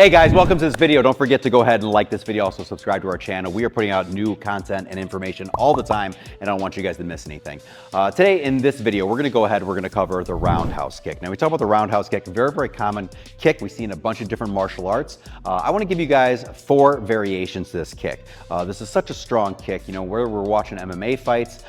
Hey guys, welcome to this video. Don't forget to go ahead and like this video. Also subscribe to our channel. We are putting out new content and information all the time, and I don't want you guys to miss anything. Today in this video, we're gonna cover the roundhouse kick. Now we talk about the roundhouse kick, very, very common kick we see in a bunch of different martial arts. I wanna give you guys 4 variations to this kick. This is such a strong kick. You know, where we're watching MMA fights,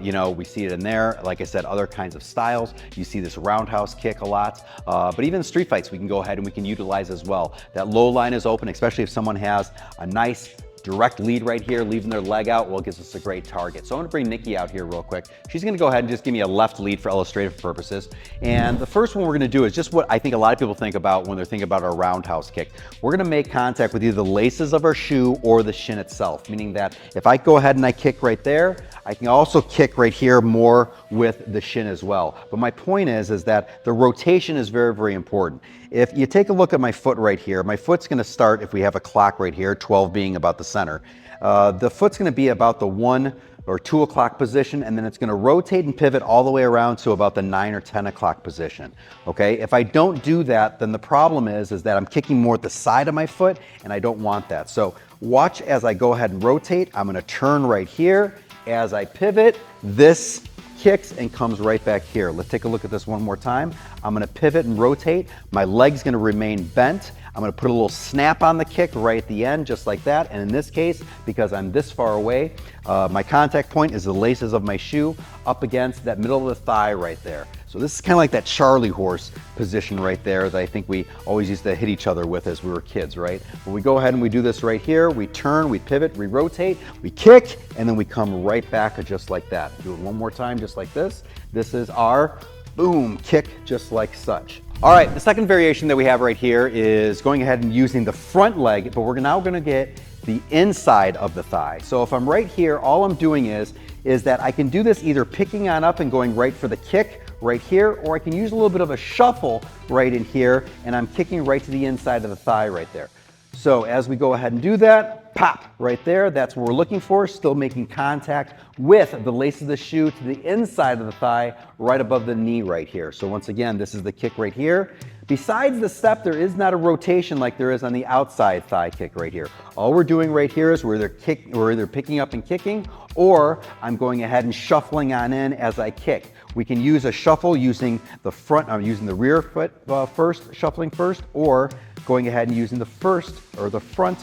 you know, we see it in there. Like I said, other kinds of styles. You see this roundhouse kick a lot, but even street fights, we can go ahead and we can utilize as well. That low line is open, especially if someone has a nice direct lead right here, leaving their leg out, well, it gives us a great target. So I'm gonna bring Nikki out here real quick. She's gonna go ahead and just give me a left lead for illustrative purposes. And the first one we're gonna do is just what I think a lot of people think about when they're thinking about our roundhouse kick. We're gonna make contact with either the laces of our shoe or the shin itself, meaning that if I go ahead and I kick right there, I can also kick right here more with the shin as well. But my point is that the rotation is very, very important. If you take a look at my foot right here, my foot's gonna start, if we have a clock right here, 12 being about the center, the foot's gonna be about the 1 or 2 o'clock position, and then it's gonna rotate and pivot all the way around to about the 9 or 10 o'clock position, okay? If I don't do that, then the problem is that I'm kicking more at the side of my foot, and I don't want that. So watch as I go ahead and rotate. I'm gonna turn right here. As I pivot, this kicks and comes right back here. Let's take a look at this one more time. I'm gonna pivot and rotate. My leg's gonna remain bent. I'm gonna put a little snap on the kick right at the end, just like that. And in this case, because I'm this far away, my contact point is the laces of my shoe up against that middle of the thigh right there. So this is kind of like that Charlie horse position right there that I think we always used to hit each other with as we were kids, right? But we go ahead and we do this right here. We turn, we pivot, we rotate, we kick, and then we come right back just like that. Do it one more time, just like this. This is our boom kick, just like such. All right, the second variation that we have right here is going ahead and using the front leg, but we're now gonna get the inside of the thigh. So if I'm right here, all I'm doing is that I can do this either picking on up and going right for the kick right here, or I can use a little bit of a shuffle right in here, and I'm kicking right to the inside of the thigh right there. So as we go ahead and do that, pop, right there, that's what we're looking for, still making contact with the lace of the shoe to the inside of the thigh, right above the knee right here. So once again, this is the kick right here. Besides the step, there is not a rotation like there is on the outside thigh kick right here. All we're doing right here is we're either picking up and kicking, or I'm going ahead and shuffling on in as I kick. We can use a shuffle using the front, I'm using the rear foot first, shuffling first, or going ahead and using the first or the front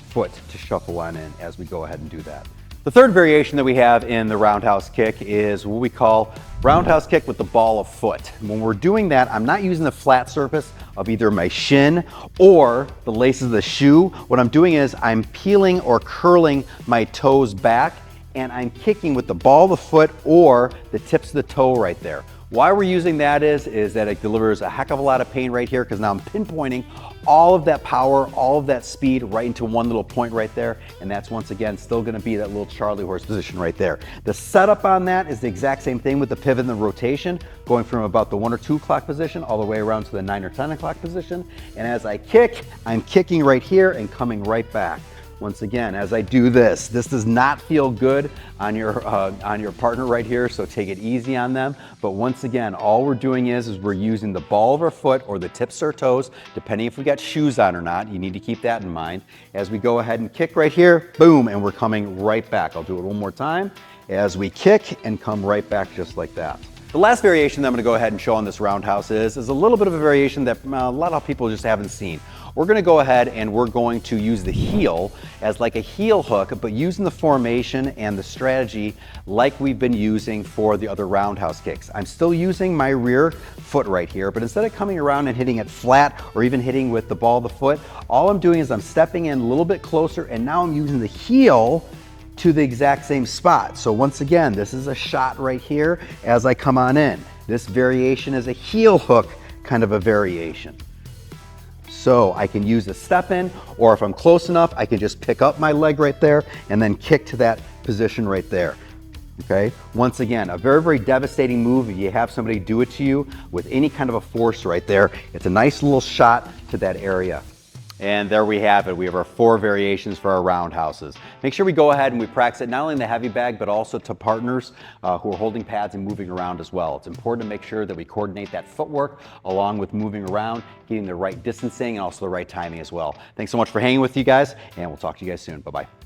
foot to shuffle on in as we go ahead and do that. The third variation that we have in the roundhouse kick is what we call roundhouse kick with the ball of foot. When we're doing that, I'm not using the flat surface of either my shin or the laces of the shoe. What I'm doing is I'm peeling or curling my toes back, and I'm kicking with the ball of the foot or the tips of the toe right there. Why we're using that is that it delivers a heck of a lot of pain right here, because now I'm pinpointing all of that power, all of that speed right into one little point right there. And that's once again still gonna be that little Charlie horse position right there. The setup on that is the exact same thing with the pivot and the rotation, going from about the 1 or 2 o'clock position all the way around to the 9 or 10 o'clock position. And as I kick, I'm kicking right here and coming right back. Once again, as I do this does not feel good on your partner right here, so take it easy on them. But once again, all we're doing is we're using the ball of our foot or the tips of our toes, depending if we got shoes on or not. You need to keep that in mind. As we go ahead and kick right here, boom, and we're coming right back. I'll do it one more time. As we kick and come right back just like that. The last variation that I'm gonna go ahead and show on this roundhouse is a little bit of a variation that a lot of people just haven't seen. We're gonna go ahead and we're going to use the heel as like a heel hook, but using the formation and the strategy like we've been using for the other roundhouse kicks. I'm still using my rear foot right here, but instead of coming around and hitting it flat or even hitting with the ball of the foot, all I'm doing is I'm stepping in a little bit closer, and now I'm using the heel to the exact same spot. So once again, this is a shot right here as I come on in. This variation is a heel hook kind of a variation. So I can use a step in, or if I'm close enough, I can just pick up my leg right there and then kick to that position right there. Okay, once again, a very, very devastating move if you have somebody do it to you with any kind of a force right there. It's a nice little shot to that area. And there we have it. We have our 4 variations for our roundhouses. Make sure we go ahead and we practice it not only in the heavy bag, but also to partners who are holding pads and moving around as well. It's important to make sure that we coordinate that footwork along with moving around, getting the right distancing and also the right timing as well. Thanks so much for hanging with you guys, and we'll talk to you guys soon. Bye-bye.